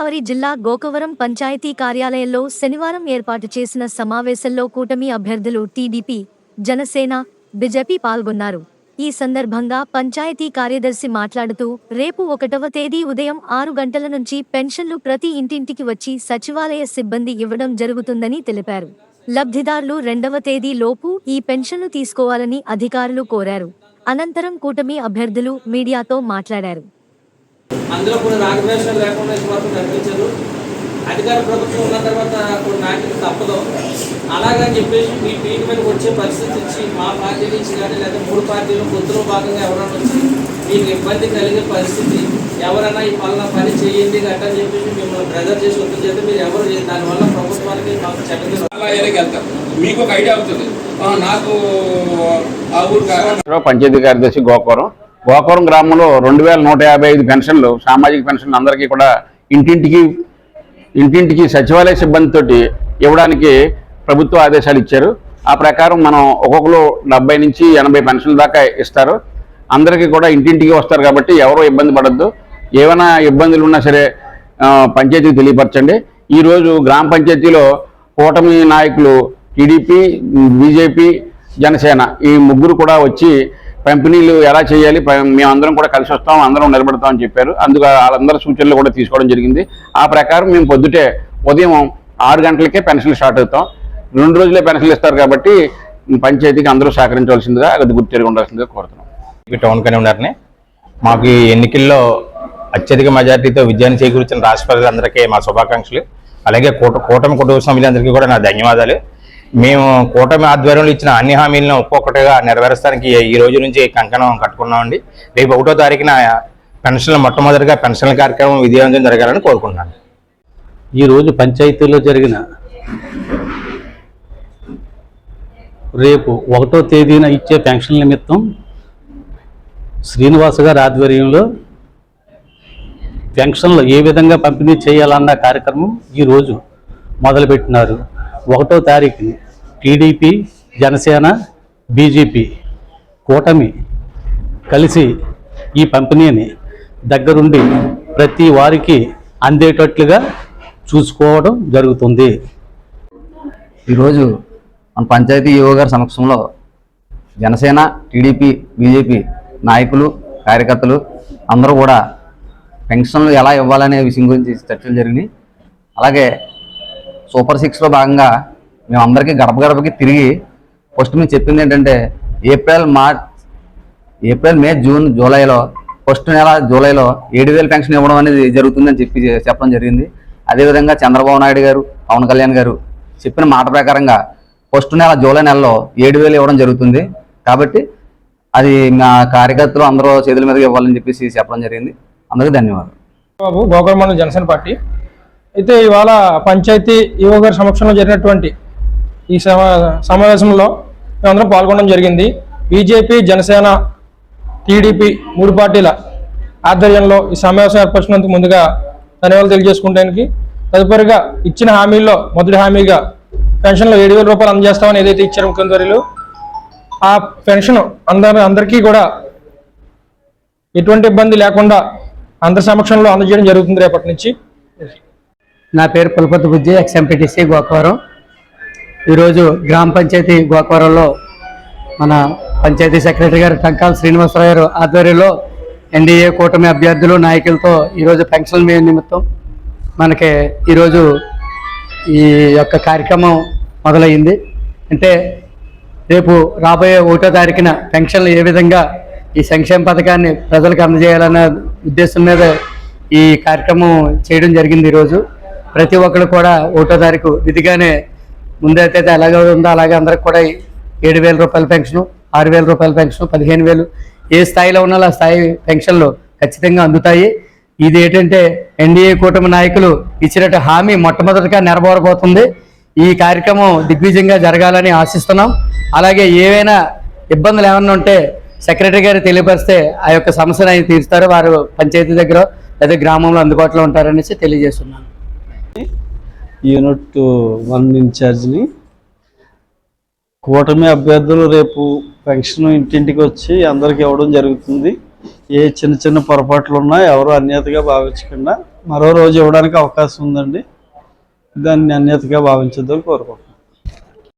గోదావరి జిల్లా గోకవరం పంచాయతీ కార్యాలయంలో శనివారం ఏర్పాటు చేసిన సమావేశంలో కూటమి అభ్యర్థులు టీడీపీ, జనసేన, బీజేపీ పాల్గొన్నారు. ఈ సందర్భంగా పంచాయతీ కార్యదర్శి మాట్లాడుతూ, రేపు 1వ తేదీ ఉదయం 6 గంటల నుంచి పెన్షన్లు ప్రతి ఇంటింటికి వచ్చి సచివాలయ సిబ్బంది ఇవ్వడం జరుగుతుందని తెలిపారు. లబ్ధిదారులు 2వ తేదీ లోపు ఈ పెన్షన్లు తీసుకోవాలని అధికారులు కోరారు. అనంతరం కూటమి అభ్యర్థులు మీడియాతో మాట్లాడారు. అందులో కొన్ని రాగద్వేషాలు లేకుండా ఇంతవరకు కనిపించదు. అధికార ప్రభుత్వం ఉన్న తర్వాత కొన్ని నాటికి తప్పదు. అలాగని చెప్పేసి మీ పీక్ మీదకి వచ్చే పరిస్థితి ఇచ్చి మా పార్టీ నుంచి కానీ లేదా 3 పార్టీలు పొత్తులో భాగంగా ఎవరైనా వచ్చి మీకు ఇబ్బంది కలిగే పరిస్థితి, ఎవరైనా ఈ పలానా పని చేయండి గట్ట అని చెప్పేసి మిమ్మల్ని ప్రెజర్ చేసి ఒత్తిడి చేస్తే మీరు ఎవరు దానివల్ల ప్రభుత్వానికి మాకు చెడ్డగా మీకు ఒక ఐడియా అవుతుంది. నాకు ఆ ఊరు పంచాయతీ కార్యదర్శి గోకవరం గ్రామంలో 2155 పెన్షన్లు, సామాజిక పెన్షన్లు అందరికీ కూడా ఇంటింటికి సచివాలయ సిబ్బందితోటి ఇవ్వడానికి ప్రభుత్వ ఆదేశాలు ఇచ్చారు. ఆ ప్రకారం మనం ఒక్కొక్కరు 70 నుంచి 80 పెన్షన్ల దాకా ఇస్తారు. అందరికీ కూడా ఇంటింటికి వస్తారు కాబట్టి ఎవరో ఇబ్బంది పడద్దు. ఏమైనా ఇబ్బందులు ఉన్నా సరే పంచాయతీకి తెలియపరచండి. ఈరోజు గ్రామ పంచాయతీలో కూటమి నాయకులు టీడీపీ, బీజేపీ, జనసేన ఈ ముగ్గురు కూడా వచ్చి పంపిణీలు ఎలా చేయాలి, మేమందరం కూడా కలిసి వస్తాం, అందరం నిలబడతామని చెప్పారు. అందుకు వాళ్ళందరి సూచనలు కూడా తీసుకోవడం జరిగింది. ఆ ప్రకారం మేము పొద్దుటే ఉదయం 6 గంటలకే పెన్షన్లు స్టార్ట్ అవుతాం. 2 రోజులే పెన్షన్లు ఇస్తారు కాబట్టి పంచాయతీకి అందరూ సహకరించవలసిందిగా, అది గుర్తెరిగి ఉండాల్సిందిగా కోరుతున్నాం. టౌన్ కన్వీనర్ని మాకు ఈ ఎన్నికల్లో అత్యధిక మెజార్టీతో విజయాన్ని చేకూర్చిన రాష్ట్ర ప్రజలందరికీ మా శుభాకాంక్షలు. అలాగే కూటమి కుటుంబ సభ్యులందరికీ కూడా నా ధన్యవాదాలు. మేము కూటమి ఆధ్వర్యంలో ఇచ్చిన అన్ని హామీలను ఒక్కొక్కటిగా నెరవేర్చడానికి ఈ రోజు నుంచి కంకణం కట్టుకున్నామండి. రేపు 1వ తారీఖున పెన్షన్లు మొట్టమొదటిగా పెన్షన్ల కార్యక్రమం విజయవంతం జరగాలని కోరుకుంటున్నాను. ఈరోజు పంచాయతీలో జరిగిన రేపు 1వ తేదీన ఇచ్చే పెన్షన్ నిమిత్తం శ్రీనివాస గారి ఆధ్వర్యంలో పెన్షన్లు ఏ విధంగా పంపిణీ చేయాలన్న కార్యక్రమం ఈరోజు మొదలుపెట్టినారు. 1వ తారీఖుని టీడీపీ, జనసేన, బీజేపీ కూటమి కలిసి ఈ పంపిణీని దగ్గరుండి ప్రతి వారికి అందేటట్లుగా చూసుకోవడం జరుగుతుంది. ఈరోజు మన పంచాయతీ ఈవో గారి సమక్షంలో జనసేన, టీడీపీ, బీజేపీ నాయకులు, కార్యకర్తలు అందరూ కూడా పెన్షన్లు ఎలా ఇవ్వాలనే విషయం గురించి చర్చలు జరిగినాయి. అలాగే సూపర్ 6లో భాగంగా మేము అందరికీ గడప గడపకి తిరిగి ఫస్ట్ మేము చెప్పింది ఏంటంటే ఏప్రిల్, మే, జూన్, జూలైలో ఫస్ట్ నెల జూలైలో 7,000 పెన్షన్ ఇవ్వడం అనేది జరుగుతుందని చెప్పడం జరిగింది. అదేవిధంగా చంద్రబాబు నాయుడు గారు, పవన్ కళ్యాణ్ గారు చెప్పిన మాట ప్రకారంగా ఫస్ట్ నెల జూలై నెలలో 7,000 ఇవ్వడం జరుగుతుంది. కాబట్టి అది మా కార్యకర్తలు అందరూ చేతుల మీదకి ఇవ్వాలని చెప్పేసి చెప్పడం జరిగింది. అందరికీ ధన్యవాదాలు. బాబు, గోకవరం మండలం జనసేన పార్టీ. అయితే ఇవాళ పంచాయతీ ఈవో గారి సమక్షంలో జరిగినటువంటి ఈ సమావేశంలో మేమందరం పాల్గొనడం జరిగింది. బీజేపీ, జనసేన, టీడీపీ 3 పార్టీల ఆధ్వర్యంలో ఈ సమావేశం ఏర్పరిచినందుకు ముందుగా ధన్యవాదాలు తెలియజేసుకుంటానికి, తదుపరిగా ఇచ్చిన హామీల్లో మొదటి హామీగా పెన్షన్లో 7,000 రూపాయలు అందజేస్తామని ఏదైతే ఇచ్చారో ముఖ్యమంత్రులు, ఆ పెన్షన్ అందరికీ కూడా ఎటువంటి ఇబ్బంది లేకుండా అందరి సమక్షంలో అందజేయడం జరుగుతుంది రేపటి నుంచి. నా పేరు పులపతి బుజ్జి, ఎక్స్ఎంపీటీసీ గోకవరం. ఈరోజు గ్రామ పంచాయతీ గోకవరంలో మన పంచాయతీ సెక్రటరీ గారు టంకాల శ్రీనివాసరావు గారు ఆధ్వర్యంలో ఎన్డీఏ కూటమి అభ్యర్థులు, నాయకులతో ఈరోజు పెన్షన్ నిమిత్తం మనకి ఈరోజు ఈ యొక్క కార్యక్రమం మొదలైంది. అంటే రేపు రాబోయే 1వ తారీఖున పెన్షన్లు ఏ విధంగా ఈ సంక్షేమ పథకాన్ని ప్రజలకు అందజేయాలన్న ఉద్దేశం మీద ఈ కార్యక్రమం చేయడం జరిగింది. ఈరోజు ప్రతి ఒక్కరు కూడా 1వ తారీఖు విధిగానే ముందైతే ఎలాగ ఉందో అలాగే అందరికి కూడా 7,000 రూపాయల పెన్షను, 6,000 రూపాయల పెన్షను, 15,000 ఏ స్థాయిలో ఉన్నాలో ఆ స్థాయి పెన్షన్లు ఖచ్చితంగా అందుతాయి. ఇది ఏంటంటే ఎన్డీఏ కూటమి నాయకులు ఇచ్చినట్టు హామీ మొట్టమొదటిగా నెరవేరబోతుంది. ఈ కార్యక్రమం దిగ్విజయంగా జరగాలని ఆశిస్తున్నాం. అలాగే ఏవైనా ఇబ్బందులు ఏమన్నా ఉంటే సెక్రటరీ గారు తెలియపరిస్తే ఆ యొక్క సమస్యను ఆయన తీరుస్తారు. వారు పంచాయతీ దగ్గర లేదా గ్రామంలో అందుబాటులో ఉంటారనేసి తెలియజేస్తున్నాను. యూనిట్ 1 ఇన్ఛార్జ్ని కూటమి అభ్యర్థులు రేపు పెన్షన్ ఇంటింటికి వచ్చి అందరికి ఇవ్వడం జరుగుతుంది. ఏ చిన్న చిన్న పొరపాట్లు ఉన్నా ఎవరు అన్యతగా భావించకుండా మరో రోజు ఇవ్వడానికి అవకాశం ఉందండి. దాన్ని అన్యతగా భావించొద్దని కోరుకుంటున్నాను.